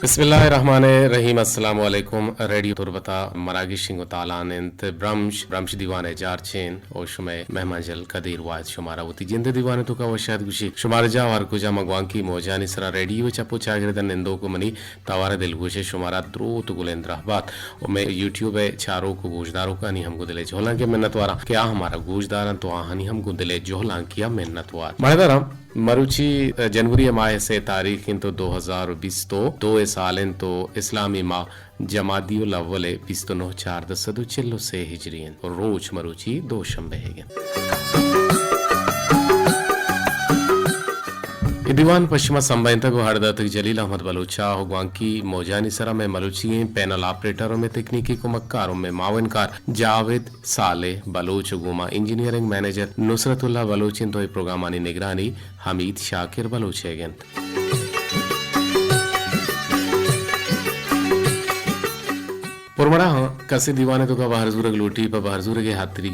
बिस्मिल्लाहिर्रहमानिर्रहीम अस्सलाम वालेकुम रेडियो तुरबता मरागी शिंगो तालानंत ब्रम्श दीवाने जार चेन और शुमे मेहमांजल कदीर वाद शुमारा होती जिंदे दीवाने तो का वशाद गुशी शुमार जा और कुजा मगवांकी मोजानी सरा रेडियो चपो चागिरदन निंदो को मनी तवारा दिल गुशे शुमारा द्रो तो गुलेंद्राबाद और मैं यूट्यूब है चारों को गोजदारों का नहीं हमको दिले जोहला के मिन्नत वारा क्या हमारा गोजदारन तो आहनी हमको दिले जोहला किया मिन्नत वार मरेदाराम मरुची जनवरी माह से तारीख इन तो 2020 तो 2 साल इन तो इस्लामी माह जमादियुल अव्वल 29/4 चिल्लो से हिजरियन और रोज मरुची 2 शंबे है दीवान पश्चिमा संबंध को हरदत जलील अहमद बलूचा हो ग्वांकी मोजानी सरा में मलूची पैनल ऑपरेटरों में तकनीकी को मक्कारों में मावनकार जावेद साले बलूच गुमा इंजीनियरिंग मैनेजर नुसरतुल्ला बलूचिन तो प्रोग्रामानी निगरानी हमीद शाकिर बलूचेगन पुरमड़ा कसे दीवाने तो का बहरजूर लूटी पर बहरजूर के हाथरी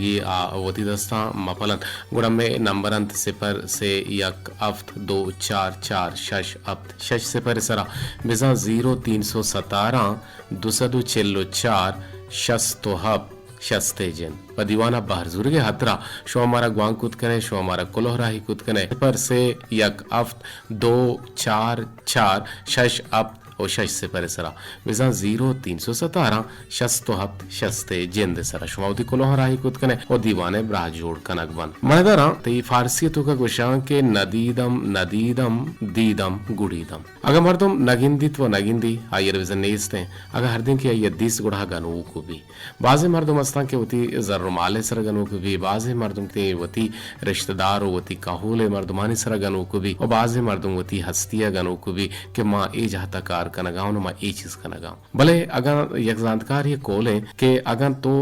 वती दस्ता मफलन गुड़म में नंबर अंत 0 से 1 अफ्त 2 4 4 6 अफ्त 6 0 सरा बिजा 0 317 2 चिल्लो 4 शस्तो हब शस्तेजन पर दीवाना बहरजूर के हतरा शो हमारा ग्वांग कुद कने शो हमारा कुलोहराही कुद कने पर से 1 अफ्त 2 4 4 6 अफ्त और 6 से परिसरा विजा 0 317 शस्तो हफ्त शस्ते जिंद सरा शुमावती कोलोहराही कुद कने और दीवाने ब्राह जोड़ कनकबन मनेदारा ते फारसी तो का गुशां के नदीदम नदीदम दीदम गुड़ीदम अगर मर्दम नगिंदित व नगिंदी आयर विजन नेस्ते अगर हर दिन की आये 10 गुड़ा गनु को भी बाजे मर्दम अस्ता के वती जर्रमाले सर गनु को भी बाजे मर्दम ते वती रिश्तेदार वती काहुले मर्दमानी सर गनु को भी और बाजे मर्दम वती हस्तिया गनु को भी के मां ए जहाता कनगाव नमा ए चीज कनगाव भले अगर यकजांतकार ये कोले के अगर तो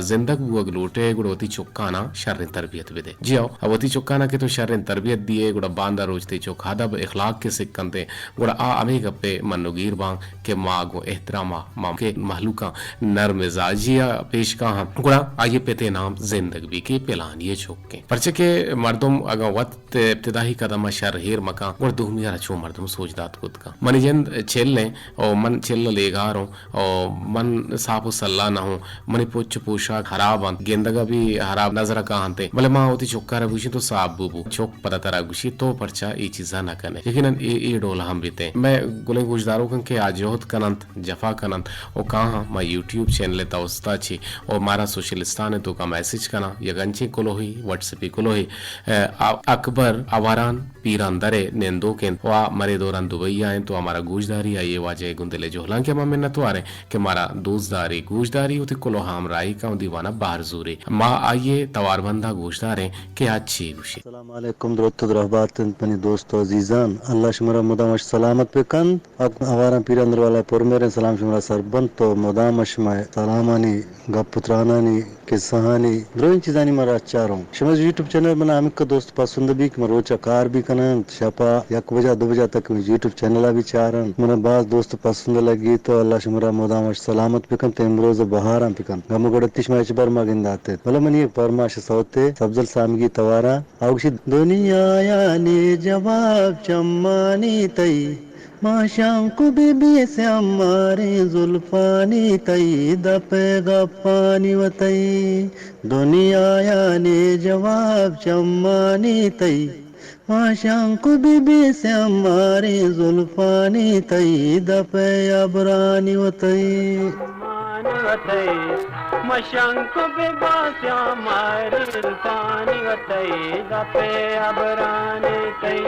जिंदग बुअग लूटे गुड़वती चुक्काना शर्रिन तरबियत बिदे जी आओ अवती चुक्काना के तो शर्रिन तरबियत दिए गुड़ा बांदा रोजते चुक हादब इखलाक के सिक्कनते गुड़ा आ अमे गप्पे मनुगीर बांग के मागो एहतरामा माम के महलूका नर मिजाजिया पेश का गुड़ा आये पेते नाम जिंदगी के पेलान ये चुक के परचे के मर्दम अगर वक्त इब्तिदाई कदम शरहीर मका गुड़ दुहमिया रचो मर्दम सोचदात खुद का मनिजंद चेलने और मन चेल लेगारो और मन साफ सल्ला ना हो मनी पोच पोशाक हराब गेंदगा भी हराब नजर का हंते भले मां होती चौका रघुशी तो साफ बुबू चौक पता तरा गुशी तो परचा ये चीजा ना कने लेकिन ये डोला हम बीते मैं गुले गुजदारों के आजोहत कनंत जफा कनंत और कहा मैं यूट्यूब चैनल तवस्ता छी और मारा सोशलिस्तान तो का मैसेज कना यगंची कोलो ही व्हाट्सएप कोलो ही अकबर अवारान पीरान दरे नेंदो के वा मरे दौरान दुबई आए तो हमारा गुजदारी आइए वाजे गुंदले जोहला के मां मिन्नत वारे के मारा दोस्तदारी गुजदारी उते कोलो हम राई का दीवाना बाहर जूरे मां आइए तवार बंदा गुजदारे के अच्छी गुशी अस्सलाम वालेकुम दोस्त रहबात पनी दोस्तों अजीजान अल्लाह शुमरा मुदामश सलामत पे कन हवारा पीर अंदर वाला पर मेरे सलाम शुमरा सरबंत तो मुदामश में सलामानी गपुत्रानानी के सहानी द्रोइन चीजानी मरा चारों शमज यूट्यूब चैनल बना हम का दोस्त पसंद भी मरोचा कार भी कना शपा 1 बजे 2 बजे तक यूट्यूब चैनल भी चारन मना बाज दोस्त पसंद लगी तो अल्लाह शुमरा मुदामश सलामत पे कन तेम रोज बहारा पे कन गम गोड़ तिशमाच बर्मा गिंदाते भले मनी परमाश सौते सब्जल सामगी तवारा आउशी दुनिया यानी जवाब चम्मानी तई माशांकु बीबी से हमारे जुल्फानी तई दपे गपानी वतई दुनिया यानी जवाब चम्मानी तई माशांकु बीबी से हमारे जुल्फानी तई दपे अबरानी वतई मशंकु बीबा से हमारे जुल्फानी वतई दपे अबरानी तई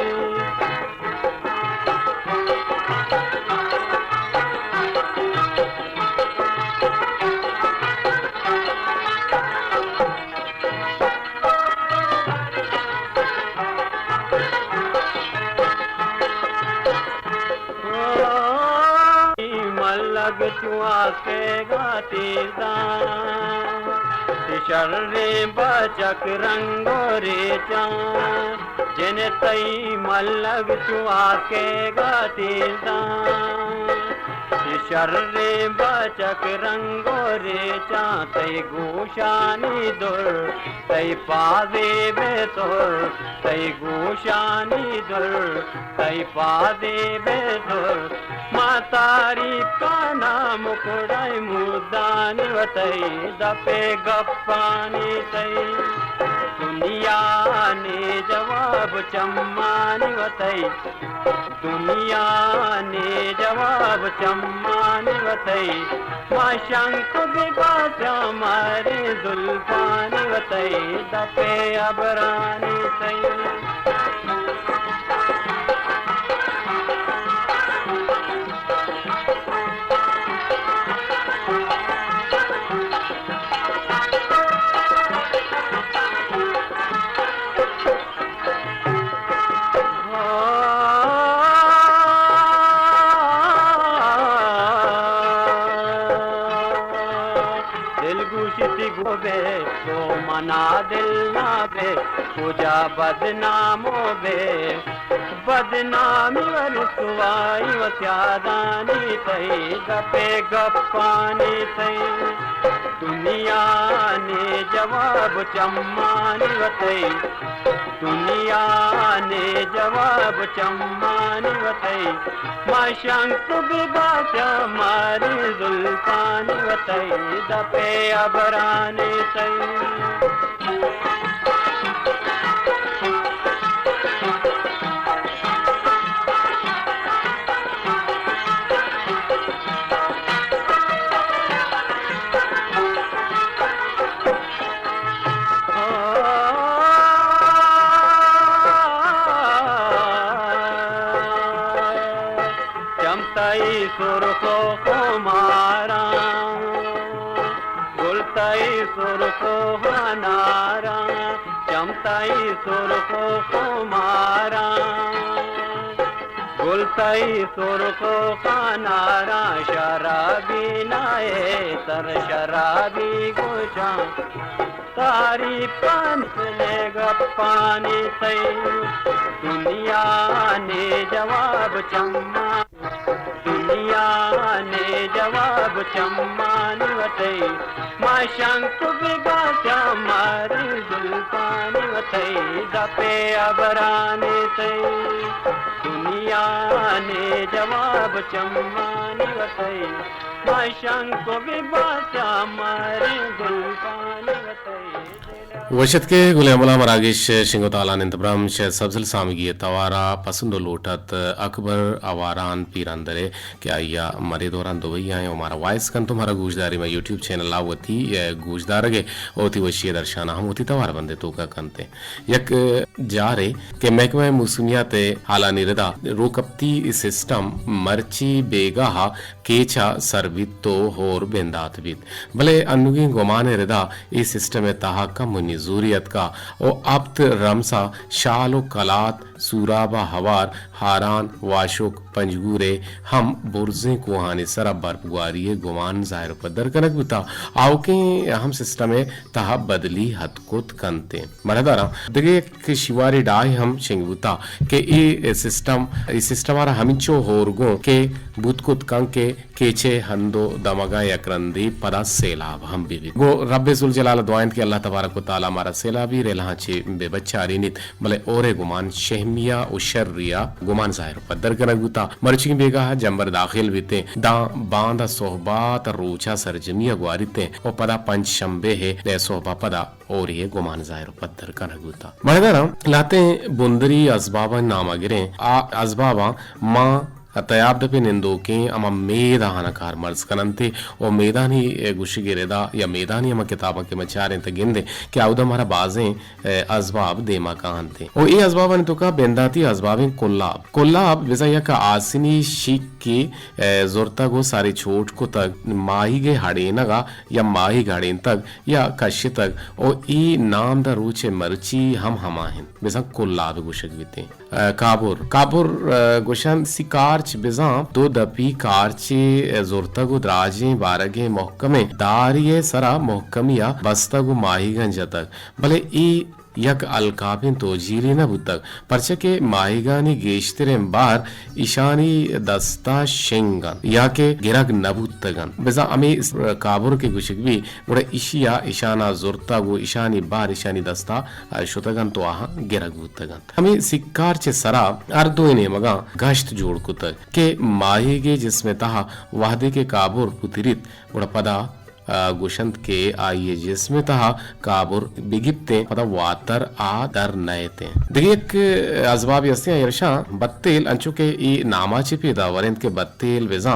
लग चुआ के गाती शर्रे बचक रंगोरे चान जिन तई मलग चुआ के गाती शर्रे बचक रंगो रे चातई गोशानी दुर तई पादे बेतुर तई गोशानी दुर तई पादे बेतुर मातारी काना मुकुड़ाई मुदानी वतई दपे गप्पानी तई दुनिया ने जवाब चम्मानी वतई दुनिया ने जवाब चम्मानी वतई माँ शंख बिगाचा मारे जुल्फानी वतई दपे अबरानी तई गोबे तो मना दिल ना बे पूजा बदनामो बे बदनामी वरुसवाई वस्यादानी तई गपे गप्पानी तई दुनिया ने जवाब चम्मानी वतई दुनिया ने जवाब चम्मानी वतई माँ शंख बिबाचा मारी जुल्फानी वतई दपे अबरानी तई चमतई सुरखो कुमारा गुलतई सुरखो हनारा चमतई सुरखो कुमारा गुलतई सुरखो खानारा शराबी नाए तर शराबी गुजा तारी पंचले गप्पानी तई दुनिया ने जवाब चम्मा दुनिया ने जवाब चम्मानी वतई माँ शंख बिगाचा मारी जुल्फानी वतई दपे अबरानी तई दुनिया ने जवाब चम्मानी वतई माँ शंख बिगाचा मारी जुल्फानी वतई वशत के गुलामला मरागिश शिंगोताला निंतब्रम शे सब्जल सामगी तवारा पसंदो लोटत अकबर आवारान पीरंदरे क्या या मरे दौरान दुबई आए हमारा वॉइस कन तुम्हारा गूजदारी में यूट्यूब चैनल लावती गूजदार गे ओती वशिय दर्शाना हम होती तवार बंदे तो का कंते यक जारे के महकमा मौसमियात हाला निरदा रोकप्ती सिस्टम मर्ची बेगा केचा सरबित तो होर बेंदात बित भले अनुगी गोमाने रिदा इस सिस्टम में ताहा कम ज़ूरियत का ओ अब्त रमसा शालो कलात सूराबा हवार हारान वाशुक पंजगूरे हम बुर्जे कुहाने सरब बरपुआरिये गुमान जाहिर पदर कनक बुता आओके हम सिस्टम में तहा बदली हतकुत कंते मरदारा दगे के शिवारी डाई हम शिंगबुता के ई सिस्टम आरा हमिंचो होरगो के बुतकुत कंके केचे हंदो दमगा यकरंदी पदा सेलाब हम भी गो रब्बे जुल जलाल दुआइंत के अल्लाह तबारक व तआला मारा सेलाबी रेलाचे बेबच्चारी नित भले ओरे गुमान शहमिया उशर्रिया गुमान जाहिर पदर कनक बुता मरची बेगा जंबर दाखिल बीते दा बांदा सोहबात रोचा सरजमिया ग्वारिते और पदा पंच शंबे है ने सोहबा पदा और ये गुमान जाहिर पत्थर का नगुता मरदरा लाते बुंदरी असबाबा नामा गिरे आ असबाबा माँ तयाब दपे निंदोके अमा मेदा हनकार मर्ज कनंते ओ मेदानी गुशिगिरेदा या मेदानी अमा किताबा के मचारे त गिंदे कि आउदा मारा बाजें असबाब देमा काहनते ओ ए असबाबन तो का बेंदाती असबाबें कुल्लाब विजा या का आसिनी शिक के जोरता गो सारे छोट को तक माही गे हाड़ेनगा या माही गाड़ेन तक या कश्य तक ओ ई नाम दा रूचे मरची हम हमाहिन विजा कुल्लाब गुशग बीते काबुर गुशन सिकार बिजा दो दपी कारचे जोरतगु द्राजे बारगे मोहकमे दारिये सरा मोहकमिया बस्तगु माहीगंज तक भले ई यक अलकाबिन तो जीरी न बुतक परचे के माहिगानी गेश्तरे बार ईशानी दस्ता शेंगन या के गिरग नबुतगन बेजा अमी काबुर के गुशिक भी गुड़ा इशिया ईशाना जोरता गो ईशानी बार ईशानी दस्ता शुतगन तो आहा गिरग बुतगन हमें सिक्कार चे सरा अर्दो ने मगा गश्त जोड़ कुतक के माहिगे जिसमें तहा वादे के काबुर पुतिरित गुड़ा पदा गुशंत के आइए जिसमें तहा काबुर बिगिप्ते पता वातर आ दर नयते देखिए एक अजबाब यस्ते यरशा बत्तेल अंचु के ई नामा चिपीदा वरेंत के बत्तेल वेजा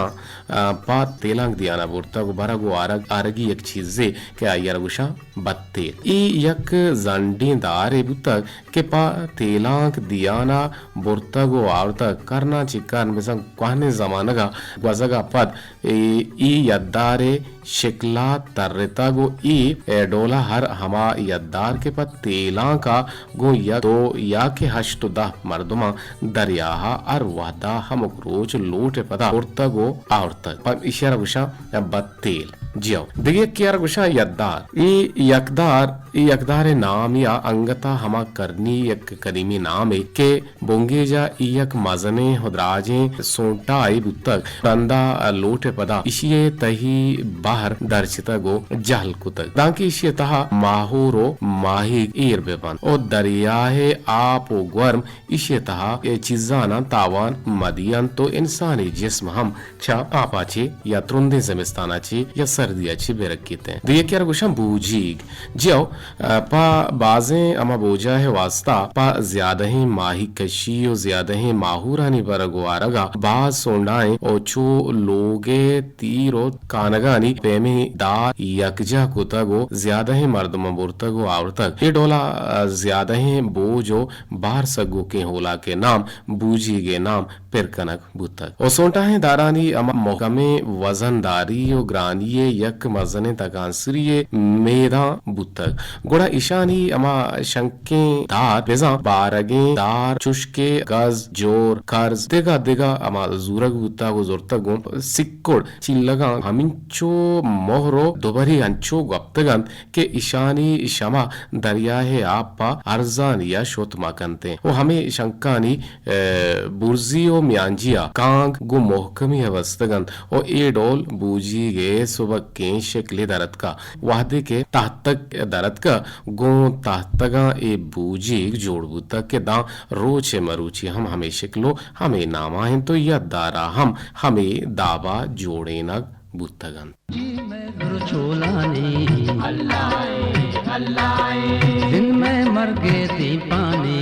पा तेलांग दियाना बुरता गो बारा गो आरगी एक चीजे के आयर गुशा बत्तेल ई यक जंडी दारे बुतक के पा तेलांग दियाना बुरता गो आवता करना चिकान बेसा क्वाने जमानगा ग्वजगा पद ई यद्दारे शिकला तरता गो ई डोला हर हमा यद्दार के पद तेला का गो या तो या के हश्त दा मर्दमा दरियाहा और वहदा हम रोज लोट पदा उड़ता गो आवरता पर इशारा गुशा बत्तेल जियो देखिए क्या गुशा यद्दार ई यकदार नाम या अंगता हमा करनी यक करीमी नाम है के बोंगेजा ई यक मजने हुदराजे सोंटा आई बुतक बंदा लोटे पदा इशिये तही बाहर दर्शिता गो जहल कुतक दांकी इशिये तहा माहूरो माही ईर बेबन ओ दरियाहे आप ओ गर्म इशिये तहा ये चीजाना तावान मदियन तो इंसानी जिस्म हम छा आपाचे या त्रुंदे जमिस्तानाचे या सर्दियाची बेरकीते दिए क्या गुशा बूजीग जियो पा बाजें अमा बोजा है वास्ता पा ज्यादा ही माही कशी और ज्यादा ही माहूरानी पर गुआरगा बाज सोंडाएं ओ चो लोगे तीरो कानगानी पेमे दा यकजा कुतगो ज्यादा ही मर्दम बुरतगो आवरतक ये डोला ज्यादा ही बोजो बाहर सगो के होला के नाम बूजी के नाम पिरकनक बुतक ओ सोंटा है दारानी अमा मोहकमे वजनदारी और ग्रानिये यक मजने तकांसरिये मेदा बुतक गोड़ा ईशानी अमा शंके दार बेजा बारगे दार चुशके गज जोर कर्ज देगा देगा अमा जूरग बुता गो जोरता गो सिक्कोड़ चिल्लगा हमिंचो मोहरो दोबरी अंचो गप्तगंत के ईशानी शमा दरिया है आपा अर्जान या शोतमा कंते वो हमें शंकानी बुर्जियो म्यांजिया कांग गो मोहकमी अवस्थगंत ओ ए डोल बूजी गे सुबह के शक्ले दरद का वादे के ताहतक दरद का गो ताहतगा ए बूजी जोड़ बुतक के दा रोचे मरुची हम हमें शिकलो हमें नामा है तो या दारा हम हमें दावा जोड़े न बुतगन दिन में मर गए थी पानी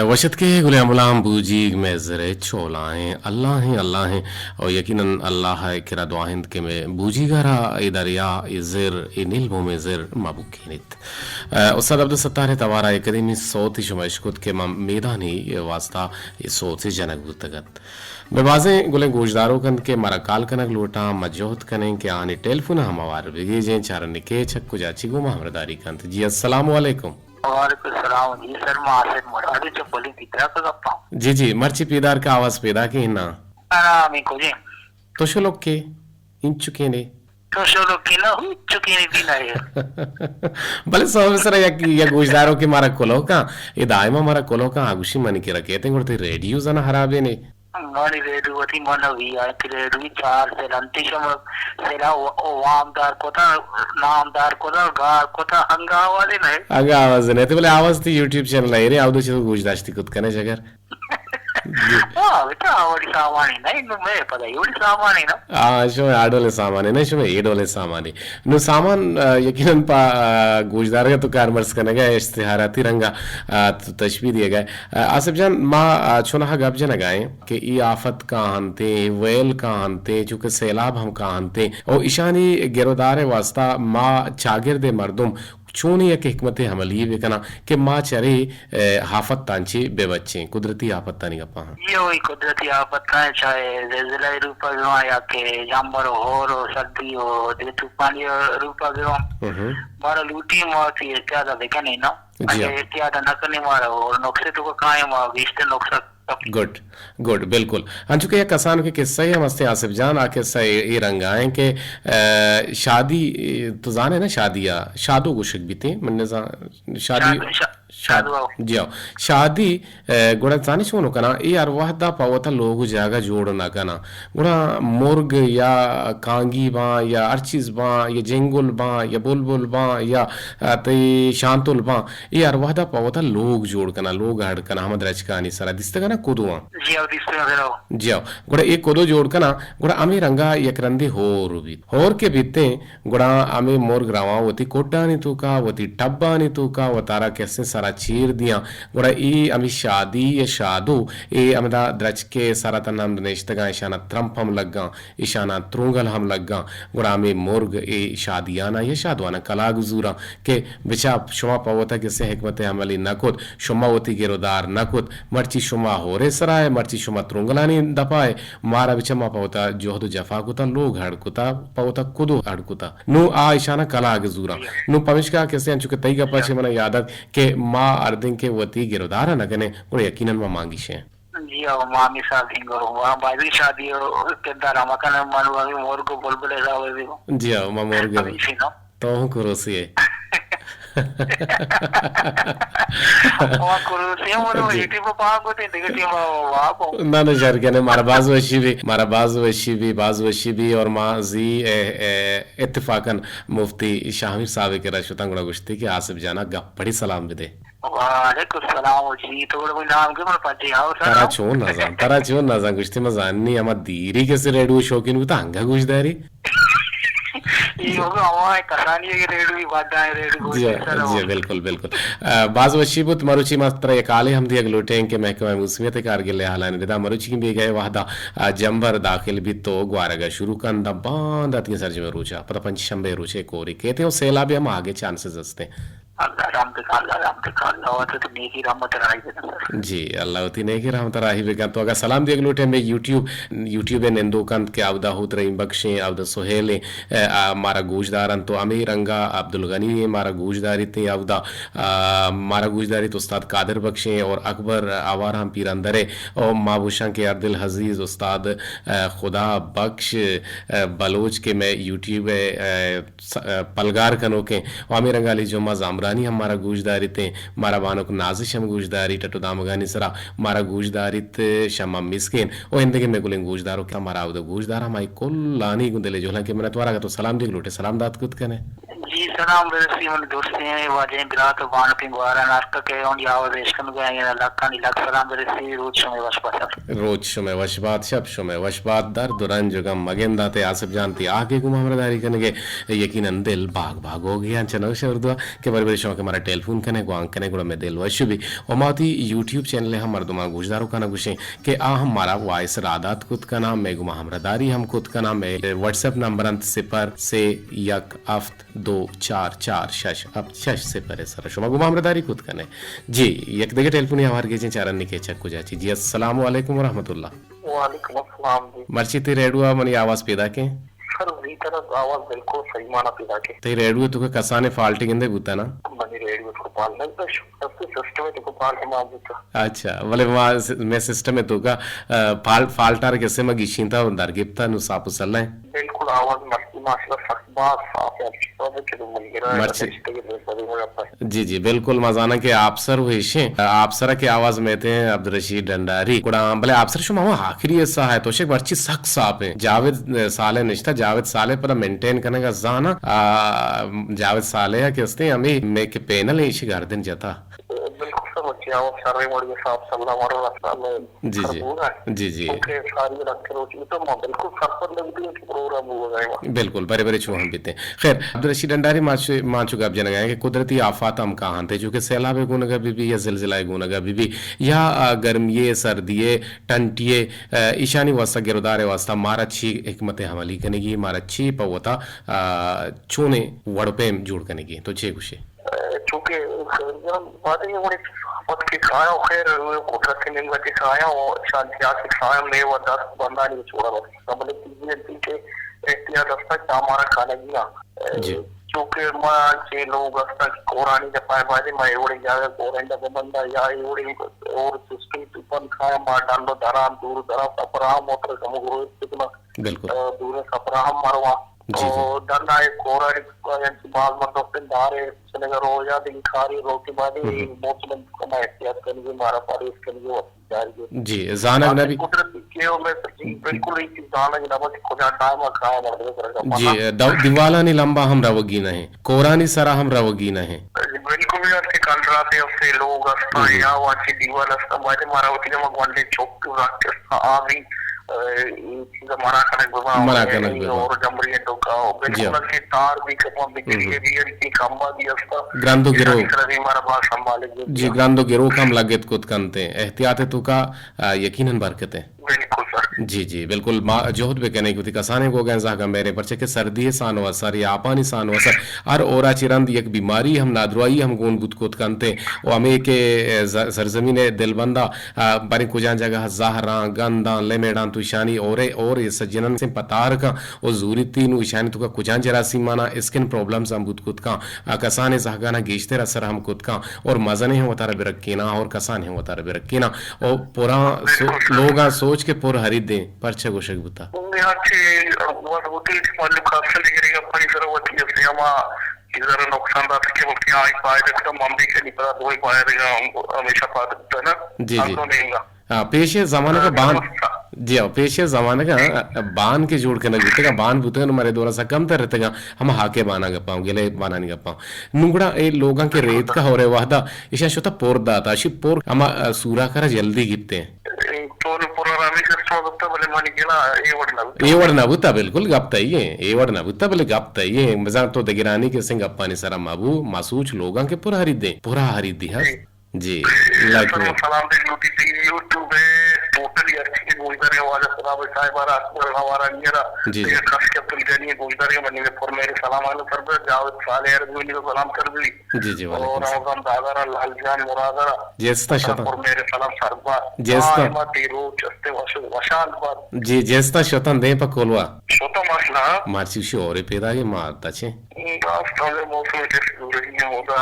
वशत के गुलाम गुलाम बूजीग में जरे छोलाएं अल्लाह हैं और यकीनन अल्लाह है किरा दुआहिंद के में बूजीगारा ए दरिया ए ज़िर ए नीलबो में ज़िर माबुकीनित उस्ताद अब्दुल सत्तार तवारा एकदेमी सोती शुमाइशकुत के मैदानी वास्ता ये सोत से जनक बुतगत बेबाजें गुले गोशदारों कन के मरकाल कनक लोटा मजोहत कनें के आने टेलीफोन हम आवार बेगेजें चारने के छक्कु जाची गो महमदारी कंत जी अस्सलाम वालेकुम जी सर मासिर मुरादी जो बोली पितरा का गप्पा जी मर्ची पीदार का आवाज पैदा की ना आरामी को जी तो शो लोग के इन चुके ने तो शो लोग की ना हो चुके ने भी नहीं भले सब सर या गोशदारों के मारा कोलो का ये दायमा मारा कोलो का आगुशी मन के रखे थे गुड़ते रेडियो जना हराबे ने मारी रेडियो थी मनवी यार कि रेडियो चार से लंतिशम सेला ओ वामदार कोता नामदार कोता गार कोता हंगा वाले नहीं आगे आवाज नहीं तो बोले आवाज थी यूट्यूब चैनल है रे आवदो चलो गोशदाश्ती कुछ करने जगह बेटा आवड़ी सामानी नहीं नु मैं पता एवढी सामानी ना शो आडोले सामाने नहीं शो एडोले सामाने नु सामान यकीनन पा गोशदार का तो कारमर्स करने गया इश्तिहाराती रंगा तो तशबीह दिया गया आसिफ जान माँ छोना गप जन गाए कि ई आफत का हनते वेल का हनते चूंकि सैलाब हम का हनते और ईशानी गिरोदार वास्ता माँ चागिर दे मर्दुम चूनी एक हिकमत हमली बेकना कि माँ चरे हाफत तांची बेबच्चे कुदरती आफत तानी गप्पा ये वही कुदरती आफत है चाहे ज़िला रूपा गवा या के जानवर हो सर्दी हो दे तूफानी रूपा गवा मारा लूटी मौत ये क्या था देखा नहीं ना जी हाँ। एहतियात न करने मारा और नुकसे तो कायम विश्ते नुकसा गुड गुड बिल्कुल अंचुके कसान के किस्सा ही हम हस्ते आसिफ जान आ किस्सा ये रंगाएं के शादी तो जाने ना शादिया शादो गुशक भी थे मनने शादी जी हाँ शादी गुड़ा जाने शोनो कना ये अरवाहदा पावता लोग जागा जोड़ना कना गुड़ा मुर्ग या कांगी बा या अर्चिज बा या जेंगुल बा या बुलबुल बा या ते शांतुल बा ये अरवाहदा पावता लोग जोड़ कना लोग हड़ कना हम रचकानी सरा दिसते कना कुदुआ जी हाँ गुड़ा एक कुदो जोड़ कना गुड़ा अमी रंगा एक रंदी होर के बीते गुड़ा अमी मुर्ग रवा वती कोड्डानी तू का वती टब्बानी तू का वतारा कैसे सारा चीर दिया गुड़ा ई अमी शादी ये शादू ए अमदा द्रच के सारा तनाम ननेश्तगा ईशाना त्रंप हम लग्गा ईशाना त्रुंगल हम लग्गा गुड़ा अमी मुर्ग ए शादियाना ये शादवाना कला गुजूरा के बिचा शुमा पवता के से हिकमत अमली नकुद शुमा वती गिरोदार नकुद मर्ची शुमा होरे सराय मर्ची शुमा त्रुंगलानी दपाए मारा बिचमा पवता जोहदु जफा कुता लोग हड़कुता पवता कुदु हड़कुता नु आ ईशाना कला गुजूरा नु पविष्का कैसे अंचुके तई का पछे मना यादत के मां अर्दिंग के वती गिरदार न कने और यकीनन मा मांगी शे जी आओ मामी शादी करो वहां बाजी शादी के दारा मकान मन वाली मोर को बुलबुले जावे भी जी आओ मा मोर गे तो हूं कुरोसी है वहां कुरोसी मोर इटी पा को ते दिगटी वहां को ना शर कने मारा बाज वशी भी और माजी इत्तेफाकन मुफ्ती शाहिर साहब के रशतंगड़ा गुश्ती के आसिफ जाना गप्पड़ी सलाम भी दे वालेकुम सलाम जी तो कोई नाम के मन पजे आओ सर तारा चोन ना गुश्ती मजानी अमा दीरी के से रेडू शौकीन भी हंगा गुशदारी ये होगा हमारे कसानी के रेडू भी बादा है रेडू जी बिल्कुल बिल्कुल बाज वशीबुत मरुचि मात्र ये काले हम दिया ग्लूटेन के महकमा मुस्मियत कारगिल हालान रिदा मरुचि की भी गए वाहदा जंबर दाखिल भी तो ग्वारगा शुरू kan da banda tin sarje में रुचा पता पंचशंबे रुचे कोरी कहते हो सेला भी हम आगे चांसेस हस्ते अल्लाह राम के अल्लाह तो नेकी रहमत राही बेना जी अल्लाह उती नेकी रहमत राही बेगा तो अगर सलाम दिया ग्लूटे में यूट्यूब नेंदो कंत के आवदा होत रही बख्शे आवदा सोहेले मारा गोजदारन तो अमीर रंगा अब्दुल गनी मारा गोजदारी ते आवदा मारा गोजदारी तो उस्ताद कादिर बख्शे और अकबर आवार हम पीर अंदरे और माबूशा के अर्दिल हजीज उस्ताद खुदा बख्श बलोच के मैं यूट्यूब पलगार कनो के अमीर रंगाली जुम्मा जामरानी हमारा गोजदारी थे मारा बानक नाजिश हम गोजदारी टटो दामगानी सरा मारा गोजदारी ते शमा मिस्किन ओ हिंदगी में गुलिंग गोजदारो क्या मारा उद गोजदार हमारी कुल्लानी गुंदले जोला के मैंने तुम्हारा तो सलाम दिख लोटे सलाम दात कुत कने जी सलाम रसी मन दोस्ती हैं वाजे ग्रात बान पिंगवारा नाटक के on याव देशकन गए लाखानी लाख सलाम रसी रोज समय वशबात शब समय वशबात दर दुरन जुगम मगेंदा ते आसिफ जानती आगे गुम हमरदारी कने के यकीनन दिल भाग हो गया चनो शर्दवा के बड़े बड़े शौक हमारा टेलीफोन कने गवांग कने गुड़ा में दिल वश भी ओमाती यूट्यूब चैनल है हमार दुमा गुजदारो का ना गुशे के आ हमारा वॉइस रादात खुद का नाम मैं गुमा हमरदारी हम खुद का नाम है व्हाट्सएप नंबर अंत 0 से 1 अफ्त 2 4 4 6 अब 6 से परे सर शुमा गुमा हमरदारी खुद कने जी एक देखे टेलीफोन हमार के चारन निके चक को जाची जी अस्सलाम वालेकुम व रहमतुल्लाह वालेकुम अस्सलाम जी मर्ची ते रेडियो मनी आवाज पैदा के सर वही तरह आवाज बिल्कुल सही माना पैदा के ते रेडियो तो कसाने फाल्टी गंदे बुता ना मनी रेडियो को पाल नहीं तो सबसे सिस्टम है तो पाल के मां बुता अच्छा वाले वहां मैं सिस्टम है तो का फाल्टार कैसे मगी शिंता अंदर गिफ्ता नु साप सल्ला है बिल्कुल आवाज मस्ती माशाल्लाह फकबात साफ है तो चलो मन गिरा जी जी बिल्कुल मजाना के आपसर हुए शे आपसरा के आवाज में थे अब्दुल रशीद डंडारी कुड़ा भले आपसर शो मामा आखिरी ऐसा है तो शेख बर्ची सख्त साफ है जावेद साले निश्ता जावेद साले पर मेंटेन करने का जाना जावेद साले के हस्ते हमें मैं के पैनल इसी गार्डन जाता बिल्कुल सब अच्छे आओ सारे मोड़ के साफ सल्ला मारो रास्ता में जी जी ओके सारी रख रोटी तो बिल्कुल सब पर लगती है प्रोग्राम हो जाएगा बिल्कुल बड़े बड़े छू हम बीते खैर अब्दुल रशीद डंडारी माचू का जन गए कि कुदरती आफात हम कहाँ थे चूंकि सैलाब गुनगा बीबी या जिलजिला गुनगा बीबी या गर्मिये सर्दिये टंटिये ईशानी वास्ता गिरदार वास्ता मारा छी हिकमत हमली कनेगी मारा छी पवता चूने वड़पे जोड़ कनेगी तो छे कुछ चूंकि बातें ये पद की खाया खैर कुदरत के निम्न की खाया और शांति की खाया में वो 10 बंदा नहीं छोड़ा बस मतलब चीजें के एहतियात रखता हमारा खाना गिरा क्योंकि माचे लोग असता कोरानी के पाए बाजे मा एवढे जागा कोरंडा को बंदा या एवढे और सिस्टम पण खाया मा डालो दराम दूर दरा सपराम मोटर समग्र इतना बिल्कुल दूर सपराम मारवा तो दंडा एक कोरानी यांची बाग मतलब दारे चलेगा रोजा दिन खारी रोटी बादी मोचन कमाए एहतियात करने मारा पारी इसके लिए जी जानक नबी कुदरती के में बिल्कुल ही जानक नबी खुदा टाइम खाया मर्दे करेगा जी दिवाला नी लंबा हम रवगी नहीं कोरानी सरा हम रवगी नहीं बिल्कुल यार कंट्राते से लोग असता या वाची दीवाल असता माजे मारा होती है मगवांडे चौक रात आवी चीज़ मना करने और जमरिए तो का बिल्कुल के तार भी कपा बिखरी भी इनकी खंबा भी असता ग्रांदो गिरो हमारा बात संभाले जी ग्रांदो गिरो कम लागत कुत कंते एहतियात तो का यकीनन बरकत है बिल्कुल सर जी जी बिल्कुल जोहद पे कहने की कसाने को गए जागा मेरे परचे के सर्दी सानो असर या आपानी सानो असर और ओरा चिरंद एक बीमारी हम नादरवाई हम गोन गुत कोत कंते ओ हमें के सरजमीने दिलबंदा बारी कुजान जगह ज़हरा गंदा लेमेडान तुशानी और ये सज्जनन से पतार का और जूरी तीन उशानी तो का कुजान जरासी माना स्किन प्रॉब्लम्स हम गुत कुत का कसाने जहागाना गेश्ते असर हम कुत का और मजने हैं वतार बिरक्कीना और कसाने हैं वतार बिरक्कीना और पूरा लोगा सोच के पूरा हरी दे परचे गोशक बुता याचे वोटी मालूम खास लेके अपनी जरूरत है सेवा इधर नुकसान दात के वक्त आई पाए तो मम्मी के नहीं पता दो ही पाए रहेगा हमेशा पाते ना जी जी पेशे जमाने का बांध जी हाँ पेशे जमाने का बांध के जोड़ के ना जुटेगा बांध बुते हमारे द्वारा सा कम तर रहतेगा हम हाके बाना गप्पाऊं गेले बाना नहीं गप्पाऊं नुंगड़ा ए लोगों के रेत का हो रहे वादा इशा शोता पोर दाता अशी पोर हम सूरा करा जल्दी गिरते हैं ఏవడ నవ్వుతా బిల్కుల్ గప్తాయి ఏవడ నవ్వుతా బలి గప్తాయి मजा तो दगिरानी के सिंग अप्पानी सरा माबू मासूच लोगां के पूरा हरिद्दी है जी लाइक सलाम दे यूट्यूब है टोटली अच्छी गोइदर है वाला सलाम साहिबारा अकबर हमारा नियरा ये खास के अब्दुल गनी गोइदर के बनी फॉर मेरे सलाम आलो कर दे जावेद साले अरबी को सलाम कर दी जी जी और हम दादरा लालजान मुरादरा जेस्ता शता फॉर मेरे सलाम सरबा जेस्ता माती रो चस्ते वशाल बात जी जेस्ता शतन दे पकोलवा छोटा मसला मारची शोरे पेदा ये मारता छे रास्ता मौसम के रही होगा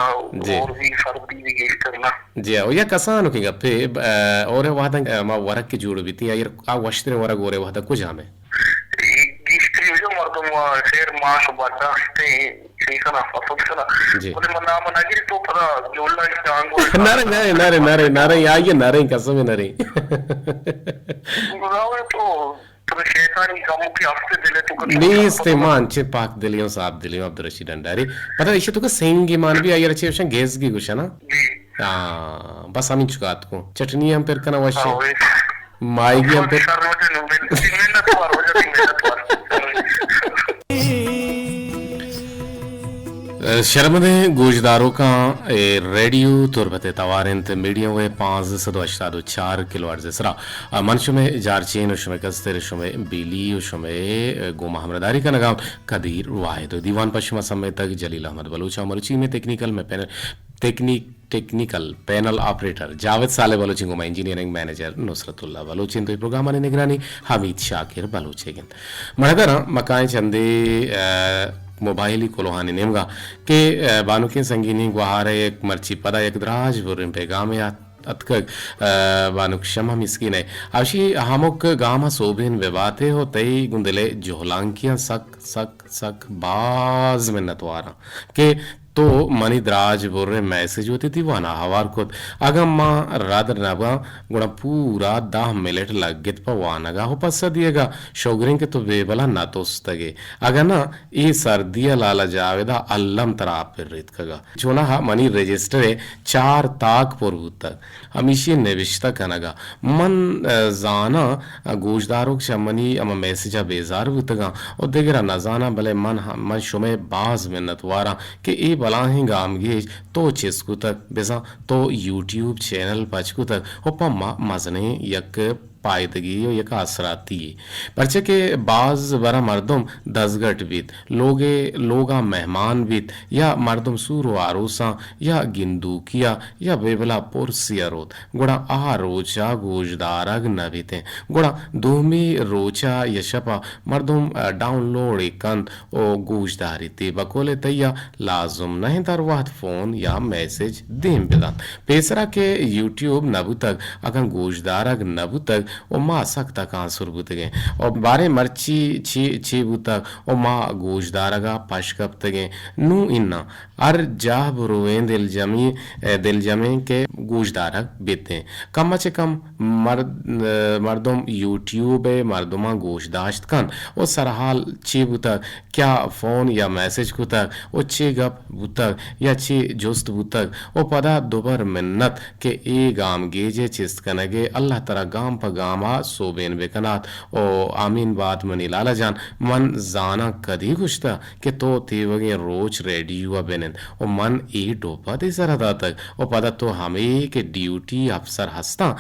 और भी सर्दी भी गेस करना जी या कसानो के गप्पे और वादा मा वरक के जोड़ बीती यार आ वश्रे वरक गोरे वादा कुछ हमें गिस्त्री जो मर्दम शेर माश बदास्ते सीखना फसलना बोले मना मनागिरी तो पता जोला की टांग नरे आइए नरे कसम नरे तो शैतानी कामों की हफ्ते दिले तो नहीं इस्तेमान चे पाक दिलियों साफ दिलियों अब्दुल रशीद अंडारी पता इसे तो का सेंगी मान भी आई रचे वशन गैस की कुछ है ना बस हम चुकात को चटनी हम फिर कना वश माएगी हम फिर शर्मदे गोजदारों का रेडियो तुरबते तवारंत मीडिया हुए 5.4 किलोवाट जसरा मंच में जारचेन उशमे कस्तर उशमे बिली उशमे गोमा हमरदारी का नगाम कदीर वाहिद दीवान पश्चिमा समय तक जलील अहमद बलूचा मरुची में टेक्निकल पैनल ऑपरेटर जावेद साले बलोचिंग गोमा इंजीनियरिंग मैनेजर नुसरतुल्लाह बलोचिन तो प्रोग्राम ने निगरानी हमीद शाकिर बलोचेगिन मरदरा मकाए चंदे मोबाइली कोलोहानी नेमगा के बानु के संगीनी गुहारे एक मर्ची पदा एक द्राज बुरिन पे गामे अतक बानु क्षमा मिस्किन है अशी हमक गामा सोबिन विवाते हो तई गुंदले जोहलांकियां सक सक सक बाज में नतवारा के तो मनी द्राज बोर्रे मैसेज होती थी वाना हवार को अगम माँ रादर नबा गुणा पूरा 10 मिनट लगित पर वानगा हो पस दिएगा शोगरिंग के तो बेबला ना तो स्तगे अगर ना ये सर्दिया लाला जावेदा अल्लम तरा पर रेत कगा चुना हा मनी रजिस्टर 4 ताक पर तक हमीशे निविष्टा कनगा मन जाना गोशदारों शमनी अमा मैसेजा बेजार बुतगा और देगरा न जाना भले मन शुमे बाज मिन्नत वारा के ए बलाही गाम गेज तो चिस्कू तक बेसा तो यूट्यूब चैनल पचकू तक ओपा मजने यक पायदगी यक असराती परचे के बाज बरा मर्दम दसगट बीत लोगा मेहमान बीत या मर्दम सूरो आरोसा या गिंदूकिया या बेबला पुरसियरोत गुड़ा आ रोचा गोजदारग नबीते गुड़ा दोमी रोचा यशपा मर्दम डाउनलोड एकंत ओ गोजदारी ते बकोले तैया लाजुम नहीं दरवात फोन या मैसेज देम बेदान पेसरा के यूट्यूब नबुतक अगन गोजदारग नबुतक ओ मा सकता कां सुरबुतगे और बारे मर्ची ची बुतक ओ मा गोजदारगा पशकप तगे नु इन्ना अर जाह बुरुएं दिल जमी के गोजदारग बेते कम से कम मर्दम यूट्यूब मर्दमा गोशदाश्त कन ओ सरहाल ची बुतक क्या फोन या मैसेज कुतक ओ ची गप बुतक या ची जोस्त बुतक ओ पदा दोबर मिन्नत के ए गाम गेजे चिस्त कनगे अल्लाह तरा गाम प गामा सोबेन बेकनात ओ आमीन बात मनी लाला जान मन जाना कदी गुश्ता के तो तेवगे रोज रेडियो बेनेन ओ मन ए डोपा दे जरा तक ओ पदा तो हमें के ड्यूटी अफसर हस्ता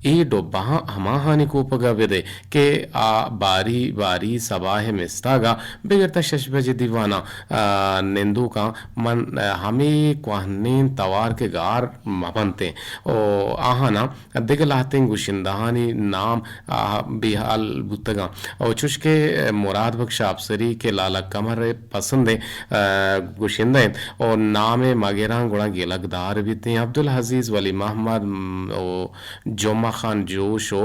ए डोबा हमाहानी को पगवे के आ बारी बारी सबाह मिस्तागा बेगरता शश बजे दीवाना निंदू का मन हमें क्वाहनेन तवार के गार मपनते ओ आहाना दिगलाते गुशिंदहानी नाम बिहाल बुतगा और चुशके मुराद बख्श अफसरी के लाला कमर पसंद गुशिंदे और नाम मगेरा गुड़ा गिलकदार भी थे अब्दुल हजीज वली मोहम्मद ओ जोमा खान जोशो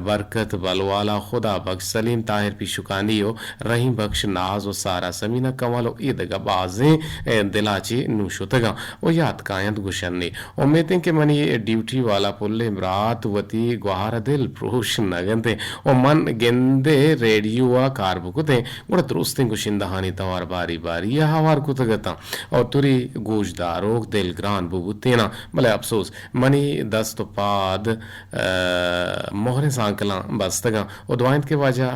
बरकत बलवाला खुदा बख्श सलीम ताहिर पिशुकानियो रहीम बख्श नाज व सारा समीना कमालो ईदगा बाजें दिलाची नूशुतगा ओ याद कायंत गुशन्नी उम्मीदें के मनी ड्यूटी वाला पुल्ले इमरात वती गुहार दिल प्रोश नगंते ओ मन गेंदे रेडियो कारबुकुते गुड़ दुरुस्तें गुशिंदहानी तवार बारी बारी या हवार कुतगता और तुरी गोजदारोक दिल ग्रान बुबुतेना भले अफसोस मनी दस्त पाद मोहरे सांकला बस्तगा उदवाइंत के वजह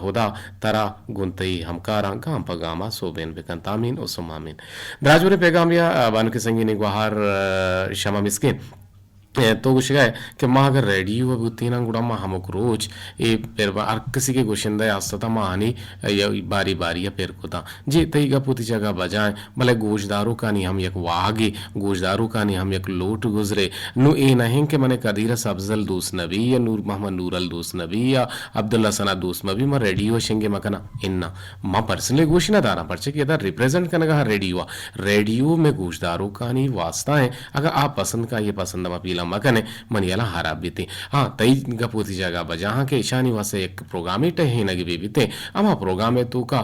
हुदा तरा गुंतई हमकारा गाम पगामा सोबेन बेकन तामीन ओसुमामीन द्राजुरे पैगामिया बानु के संगी ने गुहार शमा मिस्किन तो कुछ है कि माँ अगर रेडियो अब तीन गुड़ा माँ हमक रोज ये पेर बार किसी के गुशिंदा आस्ता माँ आनी या बारी बारी या पेर कोता जी तई का पुती जगह बजाएं भले गोशदारों का नहीं हम एक वागे गोशदारों का नहीं हम एक लोट गुजरे नु ए नहीं कि मैंने कदीर अफजल दोस्त नबी या नूर मोहम्मद नूरल दोस्त नबी या अब्दुल्ला सना दोस्त नबी माँ रेडियो शेंगे मकना इन्ना माँ पर्सनली गोशना दारा पर्चे कि इधर रिप्रेजेंट करने का रेडियो में गोशदारों का नहीं वास्ता है अगर आप पसंद का ये पसंद मा पीला मकने मनियाला हरा बीते हाँ तई गपोती जगह बजहाँ के ईशानी वासे एक प्रोग्राम ही टहे नगी बीते अमा प्रोग्राम है तू का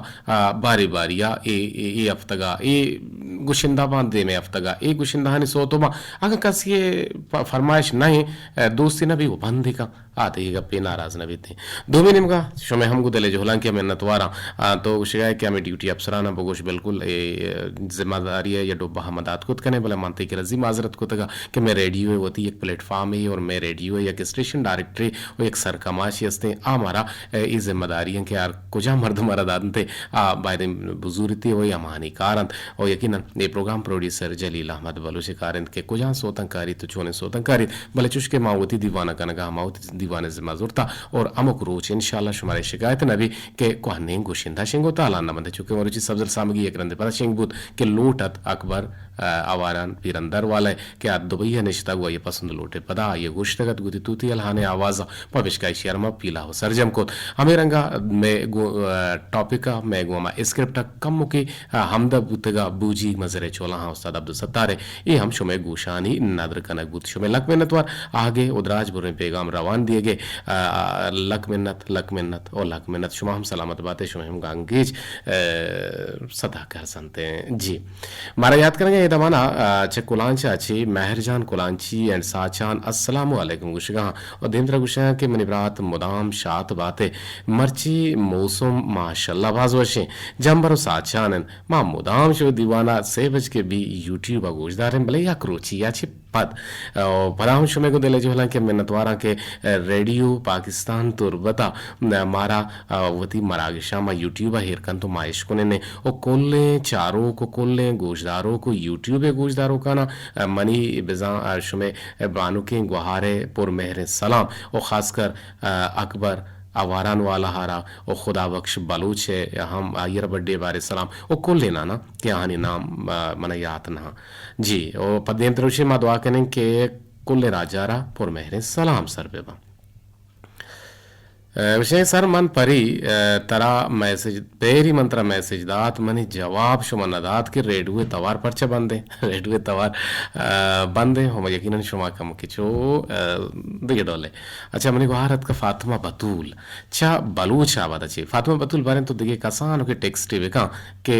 बारी बारी या ए हफ्तगा ए गुशिंदा बांधे में हफ्तगा ए गुशिंदा हनी सो तो मा अगर कस ये फरमाइश नहीं दोस्ती ना भी वो बंदी का आते ही गप्पे नाराज न बीते दो मिनट का शुमे हम गुदले जोहलां के मैं नतवारा तो शिकायत क्या मैं ड्यूटी अफसराना बगोश बिल्कुल जिम्मेदारी है या डोबा हमदात खुद करने भला मानते कि रजी माजरत को तगा कि मैं रेडियो होती एक प्लेटफॉर्म है और मैं रेडियो या कि स्टेशन डायरेक्टरी और एक सरकमाशी हस्ते हमारा ये जिम्मेदारी है कि यार कुजा मर्द मरद आदते बायदे बुजुर्गती हो या महानी कारण और यकीनन ये प्रोग्राम प्रोड्यूसर जलील अहमद बलूच कारण के कुजा सोतंकारी तो छोने सोतंकारी भले चुशके मावती दीवाना कनगा मावती दीवाने जिम्मा जुरता और अमुक रोच इंशाल्लाह शुमारे शिकायत नबी के कोहने गुशिंदा शेंगो ताला न बंदे चुके मरुचि सब्जर सामगी एक रंदे पर शेंगबूत के लोटत अकबर आवारान पीरंदर वाले के आ दुबई निश्ता हुआ ये पसंद लोटे पदा ये गुश्तगत गुदी तूती अलहाने आवाज पविशकाई शर्मा पीला हो सरजम को हमें रंगा में टॉपिका में गुमा स्क्रिप्ट कम मुकी हमदा बुतगा बूजी मजरे चोला हाँ उस्ताद अब्दुल सत्तारे ये हम शुमे गुशानी नदर कनक बुत शुमे लक मिन्नतवार आगे उदराज बुरे पैगाम रवान दिए गए लक मिन्नत और लक मिन्नत शुमा हम सलामत बातें शुमे हम गांगेज सदा कर सकते हैं जी मारा याद करेंगे ये दमाना चे कुलांचा अच्छी मेहरजान कुलांची एंड साचान अस्सलामु अलैकुम गुशगा और देंद्रा गुशा के मनिब्रात मुदाम शात बातें मर्ची मौसम माशाल्लाह बाज वर्षे जंबरो साचान मां मुदाम शो दीवाना से बज के भी यूट्यूब गोजदार भले या क्रोची या पद पदाम शुमे को दिले जोहला के मिन्नतवारा के रेडियो पाकिस्तान तुरबता मारा वती मरागिशा मा यूट्यूब हेरकन तो माइशकुने ने ओ कोल्ले चारों को कोल्ले गोशदारों को यूट्यूब गोशदारों का ना मनी बिजा शुमे बानु के गुहारे पुर मेहर सलाम और खासकर अकबर आवारान वाला हारा और खुदा बख्श बलूच है हम आयर बड्डे बारे सलाम ओ कुल लेना ना क्या हानि नाम मन याद ना जी और पदेंत्र मा दुआ करें के कुल राजारा पुर मेहर सलाम सर बेबा विषय सर मन परी तरा मैसेज पेरी मंत्र मैसेज दात मनी जवाब शुमा नदात के रेडुए तवार परचा बंदे रेडुए तवार बंदे हो यकीनन शुमा कम किचो दिगे डोले अच्छा मनी गुहारत का फातिमा बतूल चा बलूच आबाद अच्छी फातिमा बतूल बारे तो दिगे कसान के टेक्स्ट वे का के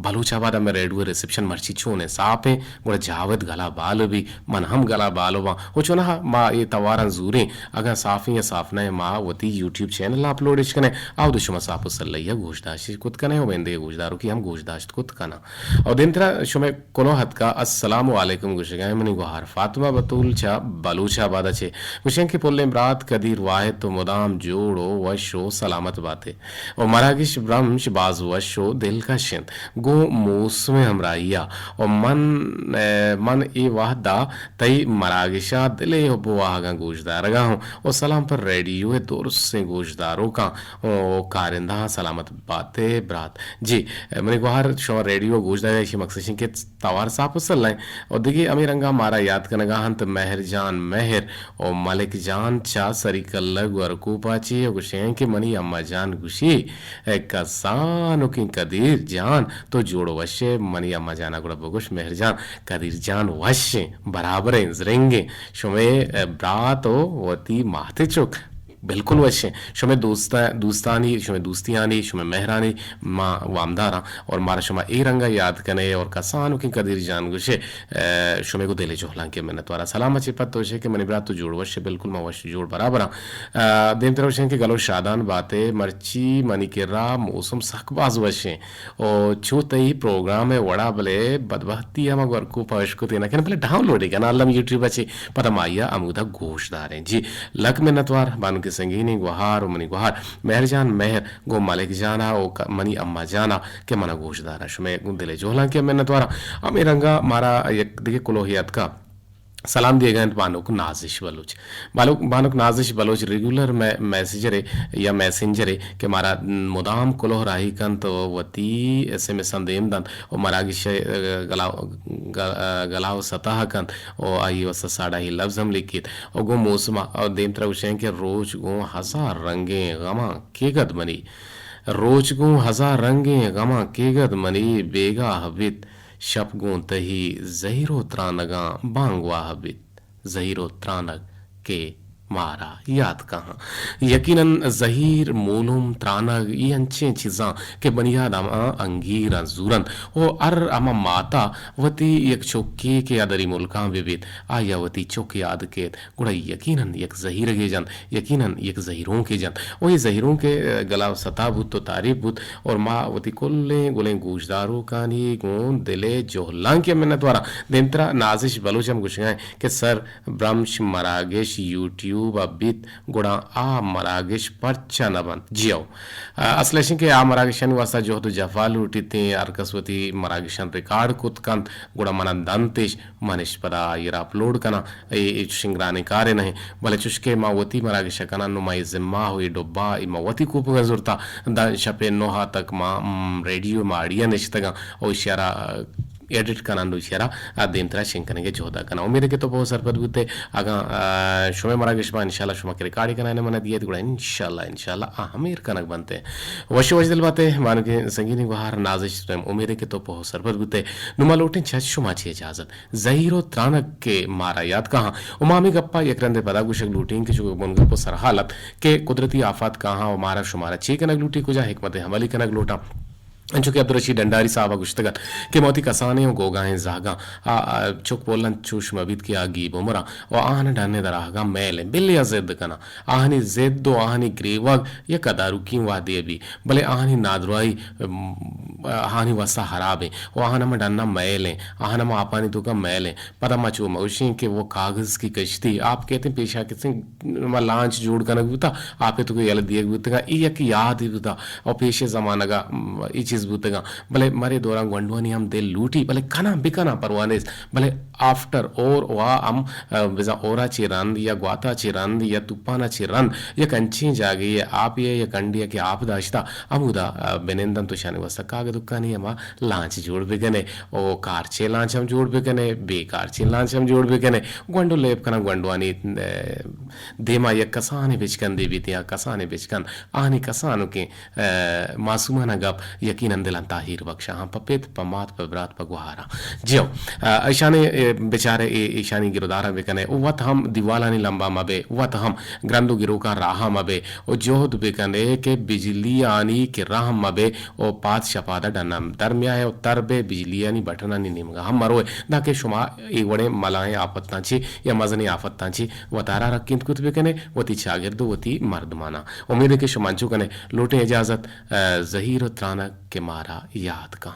बलूच आबाद में रेडुए रिसेप्शन मर्ची छोने सापे गुड़ा जावद गला बाल भी मन हम गला बालो वा हो चोना माँ ये तवारन जूरे अगर साफी या साफ न माँ वती यूट्यूब चैनल अपलोड कने आव दुशमा साप सल्लैया गोशदाश कुत कने हो बेंदे गोशदारो की हम गोशदाश्त कुत कना और दिनतरा शुमे कोनो हद का अस्सलाम वालेकुम गोशगाय मनी गुहार फातिमा बतूल चा बलूचा बादा छे गुशें के पोल्ले इमरात कदीर वाहिद तो मुदाम जोड़ो वशो सलामत बातें और मरागिश ब्रह्मश बाज वशो दिल का शिंद गो मौसम हमराइया और मन ए वाहदा तई मरागिशा दिले हो बुआगा गोशदार गा हूं और सलाम पर रेडियो दुरुस्त से गोशदारों का कारिंदा सलामत बातें ब्रात जी मैंने गुहार शो रेडियो गोशदार मकसद के तवार साफ सल्लाएं और देखिए अमीर रंगा मारा याद करना हंत मेहर जान मेहर और मलिक जान चा सरी कल्ला गुरकू पाची और गुशें के मनी अम्मा जान गुशी कसान की कदीर जान तो जोड़ो वशे मनी अम्मा जाना गुड़ा बगुश मेहर जान कदीर जान वशे बराबर इंजरेंगे शुमे ब्रात हो वती माथे चुक बिल्कुल वैसे शुमे दोस्तानी शुमे दोस्तियानी शुमे मेहरानी माँ वामदारा और मारा शुमा ए रंगा याद कने और कसानु की कदीर जान गुशे शुमे को दिले जोहला के मैंने तोरा सलाम अच्छी पत तो के मैंने ब्रात तो जोड़ वशे बिल्कुल मा वश जोड़ बराबर देम तरह वशे के गलो शादान बातें मर्ची मनी के रा मौसम सकबाज वशे और छूतई प्रोग्राम है वड़ा बले बदबहती हम अगर को पहुंच को देना कहने पहले डाउनलोड है ना अल्लाह यूट्यूब अच्छे पता माया अमुदा गोशदार हैं जी लक में नतवार बानु संगीनी गुहार मनी गुहार मेहर जान मेहर गो मालिक जाना ओ मनी अम्मा जाना के मना गोशदारा शुमे दिले जोहला के मैंने द्वारा अमी रंगा मारा एक दिखे कुलोहियत का सलाम दिए गए बानुक Nazish Bloch बानुक Nazish Bloch regular messenger या मैसेंजर के मारा मुदाम कुलोह राही कन तो वती ऐसे में संदेम दन और मरागिश गलाव सतह कन और आई वस साड़ा ही लफ्ज हम लिखित और गो मौसमा और देम तरह उशें के रोज गो हजार रंगे गमा के गद मनी रोज गो हजार रंगे गमा के गद मनी बेगा हबित शप गूं तही जहीरो त्रानगा बांगवा हबित जहीरो त्रानग के मारा याद कहाँ यकीनन जहीर मोलुम त्रानग ये अच्छे चीज़ां के बनियाद अमा अंगीर जूरन ओ अर अमा माता वती एक चौके के यादरी मुल्का विविध आया वती चौके याद के गुड़ा यकीनन एक जहीर के जन यकीनन एक जहीरों के जन वो ये जहीरों के गला सता बुत तो तारीफ बुत और माँ वती कुल्ले गुले गोशदारों का नी गुण दिले जोहलां के मिन्नत वारा देंतरा नाजिश बलोचम गुशगाए के सर ब्रह्मश मरागेश यूट्यूब बीत गुड़ा आ मरागिश परचा नबन जियो असलेशन के आ मरागिशन वास्ता जो तो जफाल उठीते अरकसवती मरागिशन रिकॉर्ड कुतकंत गुड़ा मन दंतेश मनिश पदा ये अपलोड कना ये शिंगराने कार्य नहीं भले चुस्के मावती मरागिश कना नुमाई जिम्मा हुई डुब्बा इमावती को जरूरता द शपे नोहा तक मा रेडियो मा आडिया निश्तगा ओ इशारा एडिट कनांदो इशारा देंतरा शिंकनेगे जोदा कना उम्मीद के तो बहुत सरपद बुते आगा शुमे मरागिशबा इंशाल्लाह शुमा के रिकॉर्ड कनाने मन दिए गुड़ा इंशाल्लाह हमीर कनक बनते वश दिल बाते मान के संगीनी गुहार नाजिश स्वयं उम्मीद के तो बहुत सरपद बुते नुमा लोटिन छच शुमा छे इजाजत जहीरो त्रानक के मारा याद कहां उमामी गप्पा यकरंदे पदा गुशक लूटिंग के जो बन गप्पो सरहालत के कुदरती आफत कहां मारा शुमारा छे कनक लूटी को जा हिकमत हमली कनक लूटा चूंकि अब्दुल रशीद डंडारी साहब गुश्तगत के मोती कसाने गोगाएं जागा चुक बोलन चूश मबिद की आगी बुमरा और आहन डाने दरागा मैल बिल्लिया जिद कना आहनी जिद दो आहनी ग्रेवग या कदारू की वाह दे भी भले आहनी नादरुआई हानि वसा हराबे वो आहनम डन्ना मैलें आहनम आपानी तो का मैलें पदमा चो मौशी के वो कागज की कश्ती आप कहते हैं पेशा किसी लांच जोड़ कनक बुता आपे तो यल दिए बुतगा ई यक याद ही बुता और पेशे जमाना का ई चीज बुतगा भले मरे दौरान गंडवानी हम दिल लूटी भले कना बिकना परवाने भले आफ्टर और वा हम बिजा ओरा चिरंद या ग्वाता चिरंद या तुपाना चिरंद या कंची जागे या आप ये या कंडिया के आप दाश्ता अमुदा बेनेंदन तो शाने वसा काग दुकानी हम लांच जोड़ बेगने ओ कारचे लांच हम जोड़ बेगने बेकारचे लांच हम जोड़ बेगने गंडो लेप कना गंडवानी देमा या कसाने बिचकन देवी त्या कसाने बिचकन आनी कसानो के मासूमाना गप यकीनन दिलन ताहिर बख्शा हम पपेत पमात पबरात पगवारा जियो ऐशाने बेचारे ईशानी गिरदारा बेकने वत हम दीवालानी लंबा मबे वत हम ग्रंदो गिरो का राह मबे ओ जोहद बेकने के बिजली आनी के राह मबे ओ पात शपादा डनम दरमिया है तरबे बिजली आनी बटना नी निमगा हम मरोए ना के शुमा एक बड़े मलाए आफत्तांची या मजनी आफत्तांची वतारा रकिंत कुत बेकने वती शागिर्दो वती मर्दमाना उम्मीद है कि शुमांचू कने लोटे इजाजत जहीर त्राना के मारा याद का